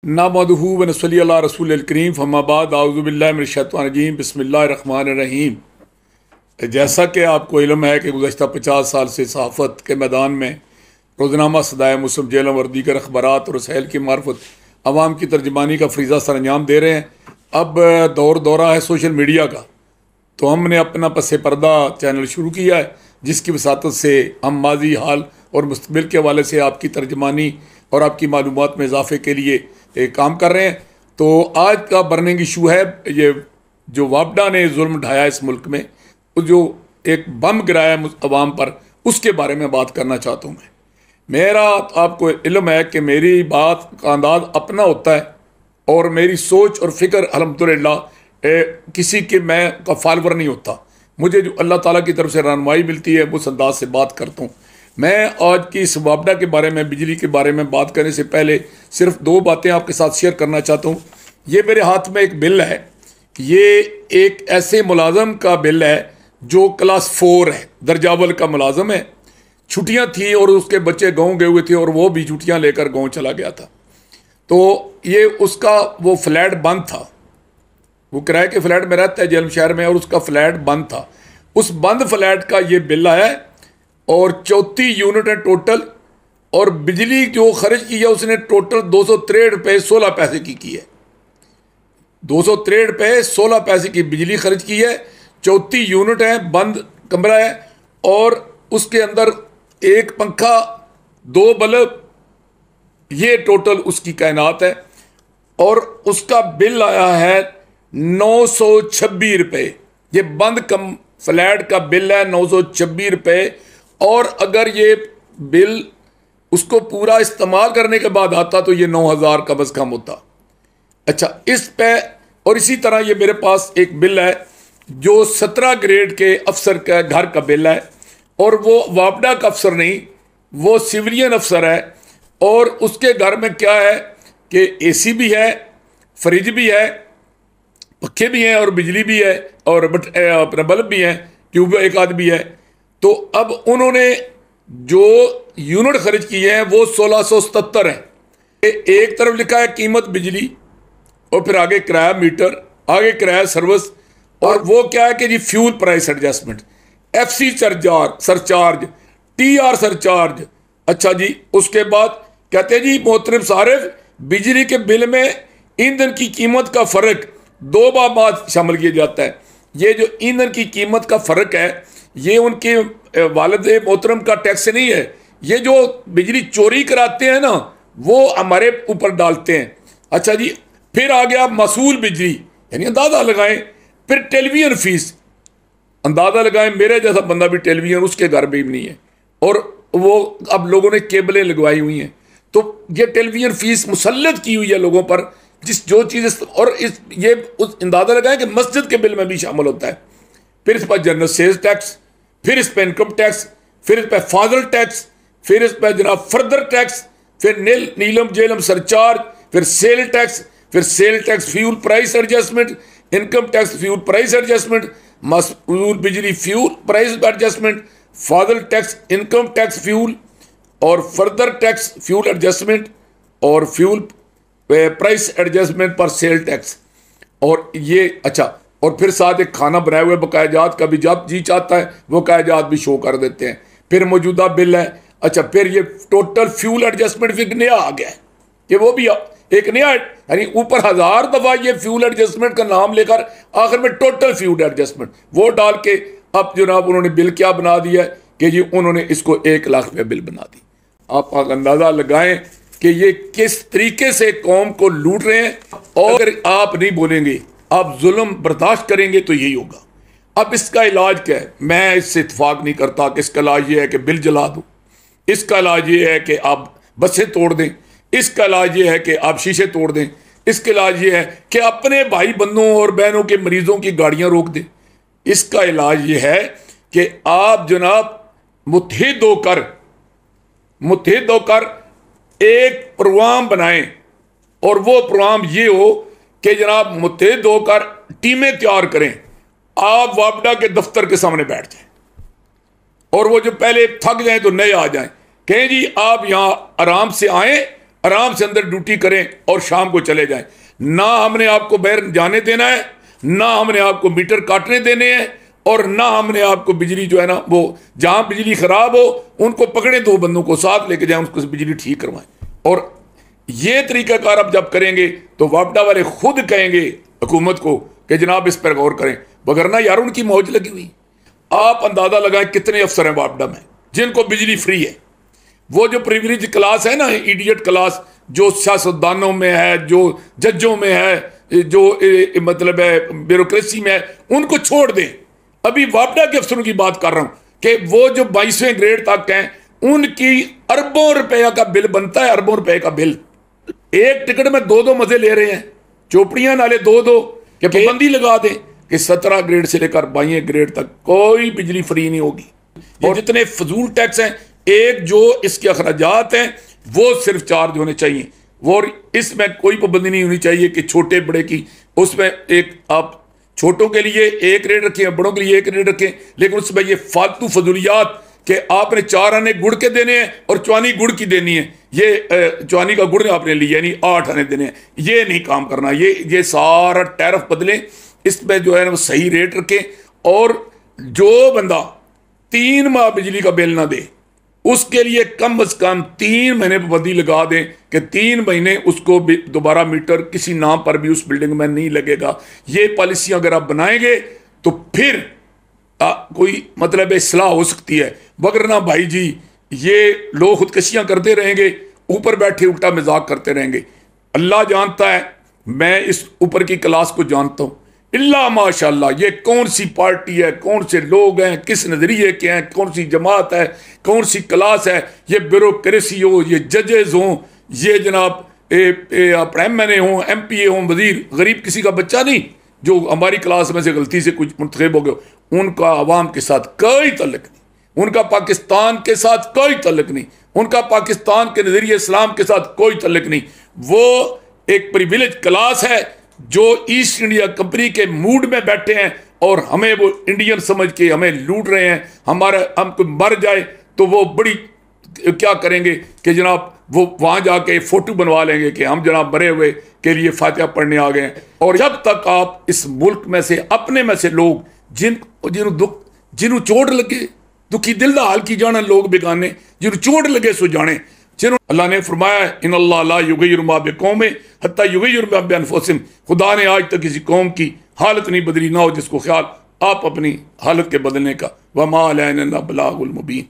नहमदुहु व नसल्ली अला रसूलिल करीम फम्माबाद आऊज़ु बिल्लाहि मिनश शैतानिर रजीम बिस्मिल्लाहिर रहमानिर रहीम। जैसा कि आपको इल्म है कि गुज़श्ता 50 साल से सहाफ़त के मैदान में रोज़नामा सदाए मुस्लिम जेलों और दीगर अखबारात और रसाइल की मार्फत अवाम की तर्जमानी का फरीज़ा सर अंजाम दे रहे हैं। अब दौरा है सोशल मीडिया का, तो हमने अपना पस पर्दा चैनल शुरू किया है, जिसकी वसातत से हम माजी, हाल और मुस्तक़बिल के हवाले से आपकी तर्जमानी और आपकी मालूमात में इजाफे के लिए काम कर रहे हैं। तो आज का बर्निंग इशू है ये जो वापडा ने जुल्म ढाया इस मुल्क में, जो एक बम गिराया अवाम पर, उसके बारे में बात करना चाहता हूँ। मेरा आपको इल्म है कि मेरी बात का अंदाज अपना होता है और मेरी सोच और फ़िक्र अल्हम्दुलिल्लाह किसी के मैं का फॉलोवर नहीं होता। मुझे जो अल्लाह ताला की तरफ से रहनुमाई मिलती है उस अंदाज से बात करता हूँ। मैं आज की इस वापडा के बारे में, बिजली के बारे में बात करने से पहले सिर्फ दो बातें आपके साथ शेयर करना चाहता हूँ। ये मेरे हाथ में एक बिल है, ये एक ऐसे मुलाजम का बिल है जो क्लास 4 है, दर्जावल का मुलाजम है। छुट्टियाँ थी और उसके बच्चे गाँव गए हुए थे और वो भी छुट्टियाँ लेकर गाँव चला गया था। तो ये उसका वो फ्लैट बंद था, वो किराए के फ्लैट में रहता है जेलम शहर में, और उसका फ्लैट बंद था। उस बंद फ्लैट का ये बिल आया है और 34 यूनिट है टोटल, और बिजली जो खर्च की है उसने टोटल 263 रुपये 16 पैसे की है। 263 रुपये 16 पैसे की बिजली खर्च की है। 34 यूनिट है, बंद कमरा है, और उसके अंदर एक पंखा, 2 बल्ब, ये टोटल उसकी कायनात है। और उसका बिल आया है 926 रुपये। ये बंद कम फ्लैट का बिल है 926 रुपये। और अगर ये बिल उसको पूरा इस्तेमाल करने के बाद आता तो ये 9000 कम अज़ कम होता। अच्छा, इस पे और इसी तरह ये मेरे पास एक बिल है जो 17 ग्रेड के अफसर का घर का बिल है, और वो वापडा का अफसर नहीं, वो सिविलियन अफसर है। और उसके घर में क्या है कि एसी भी है, फ्रिज भी है, पखे भी हैं, और बिजली भी है, और अपना बल्ब भी है, ट्यूब एक आध भी है। तो अब उन्होंने जो यूनिट खर्च की है वो 1677 है। एक तरफ लिखा है कीमत बिजली, और फिर आगे किराया मीटर, आगे किराया सर्विस, और वो क्या है कि जी fuel price adjustment, FC surcharge, TR surcharge. अच्छा जी, उसके बाद कहते हैं जी मोहतरम सारिफ, बिजली के बिल में ईंधन की कीमत का फ़र्क 2 बार शामिल किया जाता है। ये जो ईंधन की कीमत का फ़र्क है ये उनके वालिद मोहतरम का टैक्स नहीं है, ये जो बिजली चोरी कराते हैं ना वो हमारे ऊपर डालते हैं। अच्छा जी, फिर आ गया मसूल बिजली, यानी अंदाज़ा लगाएं। फिर टेलीविज़न फीस, अंदाज़ा लगाएं, मेरे जैसा बंदा भी टेलीविज़न उसके घर में भी नहीं है, और वो अब लोगों ने केबलें लगवाई हुई हैं। तो ये टेलीविज़न फीस मुसल्लत की हुई है लोगों पर, जो चीज़, और ये उस अंदाज़ा लगाएं कि मस्जिद के बिल में भी शामिल होता है। फिर इस पर जनरल सेल्स टैक्स, फिर इस पर इनकम टैक्स, फिर इस पर फाजल टैक्स, फिर इस पर जनाब फर्दर टैक्स, फिर नीलम जेलम सरचार्ज, फिर sale tax, fuel price adjustment, income tax, fuel price adjustment, मसूल बिजली फ्यूल प्राइस एडजस्टमेंट, फाजल टैक्स, इनकम टैक्स फ्यूल, और फर्दर टैक्स फ्यूल एडजस्टमेंट, और फ्यूल प्राइस एडजस्टमेंट पर सेल टैक्स। और ये अच्छा, और फिर साथ एक खाना बनाए हुए बकायाजात का भी जब जी चाहता है वो कागजात भी शो कर देते हैं। फिर मौजूदा बिल है। अच्छा, फिर ये टोटल फ्यूल एडजस्टमेंट फिर नया आ गया है, कि वो भी एक नया, यानी ऊपर 1000 दफ़ा ये फ्यूल एडजस्टमेंट का नाम लेकर आखिर में टोटल फ्यूल एडजस्टमेंट वो डाल के अब जनाब उन्होंने बिल क्या बना दिया है कि ये उन्होंने इसको 1 लाख रुपये बिल बना दी। आप अंदाज़ा लगाएं कि ये किस तरीके से कौम को लूट रहे हैं। और अगर आप नहीं बोलेंगे, आप जुल्म बर्दाश्त करेंगे तो यही होगा। अब इसका इलाज क्या है? मैं इससे इत्फाक नहीं करता कि इसका इलाज ये है कि बिल जला दो, इसका इलाज ये है कि आप बसें तोड़ दें, इसका इलाज ये है कि आप शीशे तोड़ दें, इसका इलाज ये है कि अपने भाई बंधुओं और बहनों के मरीजों की गाड़ियां रोक दें। इसका इलाज ये है कि आप जनाब मुत्हिद होकर एक प्रोग्राम बनाएं, और वो प्रोग्राम ये हो कि जनाब मुत्हिद होकर टीमें तैयार करें। आप वापडा के दफ्तर के सामने बैठ जाएं, और वो जो पहले थक जाएं तो नए आ जाएं, कहें जी आप यहाँ आराम से आएं, आराम से अंदर ड्यूटी करें और शाम को चले जाएं। ना हमने आपको बाहर जाने देना है, ना हमने आपको मीटर काटने देने हैं, और ना हमने आपको बिजली जो है ना, वो जहां बिजली खराब हो उनको पकड़े, 2 बंदों को साथ लेके जाएं, उसको बिजली ठीक करवाएं। और ये तरीकाकार आप जब करेंगे तो वापडा वाले खुद कहेंगे हुकूमत को कि जनाब इस पर गौर करें, वगरना यार उनकी मौज लगी हुई। आप अंदाजा लगाएं कितने अफसर हैं वापडा में जिनको बिजली फ्री है। वो जो प्रिविलेज क्लास है ना, इडियट क्लास, जो सियासतदानों में है, जो जजों में है, जो मतलब है ब्यूरोक्रेसी में है, उनको छोड़ दें। अभी वापडा के अफसरों की बात कर रहा हूं कि वो जो 22वें ग्रेड तक हैं उनकी अरबों रुपया का बिल बनता है, अरबों रुपए का बिल। एक टिकट में 2-2 मजे ले रहे हैं, चोपड़ियां नाले 2-2 कि पाबंदी लगा दें कि 17 ग्रेड से लेकर 22 ग्रेड तक कोई बिजली फ्री नहीं होगी। और जितने फजूल टैक्स हैं, एक जो इसके अखराजात हैं वो सिर्फ चार्ज होने चाहिए, वो इसमें कोई पाबंदी नहीं होनी चाहिए कि छोटे बड़े की, उसमें एक आप छोटों के लिए एक रेट रखें, बड़ों के लिए एक रेट रखें, लेकिन उसमें ये फालतू फजूलियात कि आपने 4 आने गुड़ के देने हैं और चवानी गुड़ की देनी है, ये चवानी का गुड़ आपने लिया यानी 8 आने देने हैं, ये नहीं काम करना। ये सारा टैरिफ बदलें, इसमें जो है ना वो सही रेट रखें। और जो बंदा 3 माह बिजली का बिल ना दे उसके लिए कम से कम 3 महीने पाबंदी लगा दें कि 3 महीने उसको दोबारा मीटर किसी नाम पर भी उस बिल्डिंग में नहीं लगेगा। ये पॉलिसियां अगर आप बनाएंगे तो फिर कोई मतलब इस्लाह हो सकती है, वगरना भाई जी ये लोग खुदकशियां करते रहेंगे, ऊपर बैठे उल्टा मजाक करते रहेंगे। अल्लाह जानता है, मैं इस ऊपर की क्लास को जानता हूं, इल्ला माशाल्लाह ये कौन सी पार्टी है, कौन से लोग हैं, किस नजरिए के हैं, कौन सी जमात है, कौन सी क्लास है, ये ब्यूरोक्रेसी हो, ये जजेस हों, ये जनाब MNA हों, MPA हों, वजीर, गरीब किसी का बच्चा नहीं जो हमारी क्लास में से गलती से कुछ मुंतखब हो गए, उनका अवाम के साथ कोई तल्लुक नहीं, उनका पाकिस्तान के साथ कोई तल्लुक नहीं, उनका पाकिस्तान के नजरिए इस्लाम के साथ कोई तल्लुक नहीं। वो एक प्रिविलेज क्लास है जो ईस्ट इंडिया कंपनी के मूड में बैठे हैं और हमें वो इंडियन समझ के हमें लूट रहे हैं। हम कोई मर जाए तो वो बड़ी क्या करेंगे कि जनाब वो वहां जाके फोटो बनवा लेंगे कि हम जनाब मरे हुए के लिए फातिहा पढ़ने आ गए हैं। और जब तक आप इस मुल्क में से अपने में से लोग जिन्हों चोट लगे, दुखी दिल दा हाल की जाना, लोग बेगाने जिन्हों चोट लगे सो जाने, जिन्होंने अल्लाह ने फरमाया इन्नल्लाह ला युगय्यिरु मा बिकौमिन हत्ता युगय्यिरु मा बिअनफुसिहिम, खुदा ने आज तक किसी कौम की हालत नहीं बदली ना हो जिसको ख्याल आप अपनी हालत के बदलने का। वमा अलैना इल्ला बलागुल मुबीन।